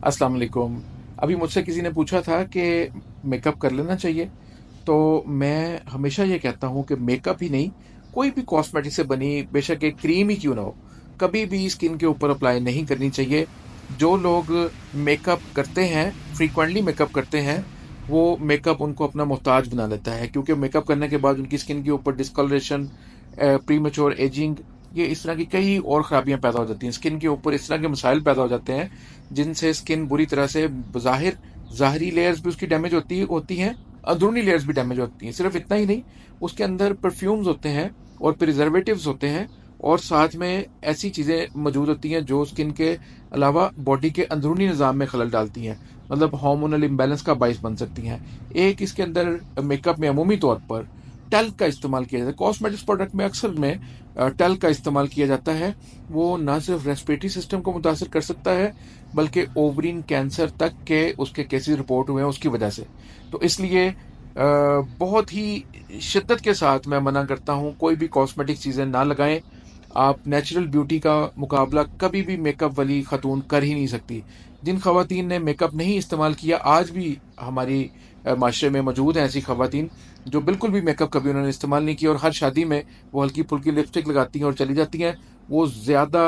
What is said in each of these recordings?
अस्सलाम वालेकुम। अभी मुझसे किसी ने पूछा था कि मेकअप कर लेना चाहिए, तो मैं हमेशा ये कहता हूँ कि मेकअप ही नहीं, कोई भी कॉस्मेटिक से बनी बेशक एक क्रीम ही क्यों ना हो, कभी भी स्किन के ऊपर अप्लाई नहीं करनी चाहिए। जो लोग मेकअप करते हैं, फ्रीक्वेंटली मेकअप करते हैं, वो मेकअप उनको अपना मोहताज बना लेता है, क्योंकि मेकअप करने के बाद उनकी स्किन के ऊपर डिस्कलरेशन, प्रीमेच्योर एजिंग, ये इस तरह की कई और ख़राबियाँ पैदा हो जाती हैं। स्किन के ऊपर इस तरह के मसाइल पैदा हो जाते हैं जिनसे स्किन बुरी तरह से बज़ाहिर ज़ाहरी लेयर्स भी उसकी डैमेज होती हैं, अंदरूनी लेयर्स भी डैमेज होती हैं। सिर्फ इतना ही नहीं, उसके अंदर परफ्यूम्स होते हैं और प्रिजर्वेटिव्स होते हैं, और साथ में ऐसी चीज़ें मौजूद होती हैं जो स्किन के अलावा बॉडी के अंदरूनी निज़ाम में खलल डालती हैं, मतलब हार्मोनल इम्बैलेंस का बाइस बन सकती हैं। एक इसके अंदर मेकअप में अमूमी तौर पर टेल्क का इस्तेमाल किया जाता है। कॉस्मेटिक्स प्रोडक्ट में अक्सर में टेल्क का इस्तेमाल किया जाता है। वो ना सिर्फ रेस्पिरेटरी सिस्टम को मुतासर कर सकता है, बल्कि ओवरीन कैंसर तक के उसके केसेस रिपोर्ट हुए हैं उसकी वजह से। तो इसलिए बहुत ही शिद्दत के साथ मैं मना करता हूँ, कोई भी कॉस्मेटिक चीज़ें ना लगाएं। आप नेचुरल ब्यूटी का मुकाबला कभी भी मेकअप वाली खातून कर ही नहीं सकती। जिन खवातीन ने मेकअप नहीं इस्तेमाल किया, आज भी हमारी माशरे में मौजूद हैं ऐसी खवातीन जो बिल्कुल भी मेकअप कभी उन्होंने इस्तेमाल नहीं किया, और हर शादी में वो हल्की फुल्की लिपस्टिक लगाती हैं और चली जाती हैं। वो ज़्यादा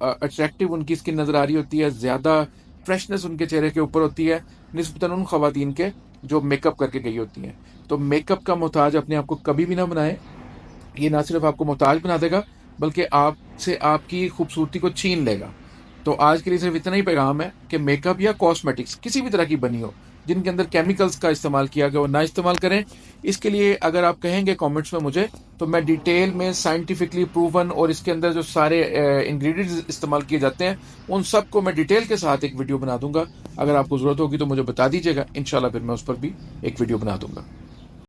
अट्रैक्टिव उनकी स्किन नज़र आ रही होती है, ज़्यादा फ्रेशनेस उनके चेहरे के ऊपर होती है निस्बतन उन खवातीन के जो मेकअप करके गई होती हैं। तो मेकअप का मोहताज अपने आप को कभी भी ना बनाएं। ये ना सिर्फ आपको मोहताज बना देगा, बल्कि आपसे आपकी खूबसूरती को छीन लेगा। तो आज के लिए सिर्फ इतना ही पैगाम है कि मेकअप या कॉस्मेटिक्स किसी भी तरह की बनी हो जिनके अंदर केमिकल्स का इस्तेमाल किया गया, वो ना इस्तेमाल करें। इसके लिए अगर आप कहेंगे कमेंट्स में मुझे, तो मैं डिटेल में साइंटिफिकली प्रूवन और इसके अंदर जो सारे इंग्रेडिएंट्स इस्तेमाल किए जाते हैं उन सब को मैं डिटेल के साथ एक वीडियो बना दूंगा। अगर आपको ज़रूरत होगी तो मुझे बता दीजिएगा, इंशाल्लाह फिर मैं उस पर भी एक वीडियो बना दूंगा।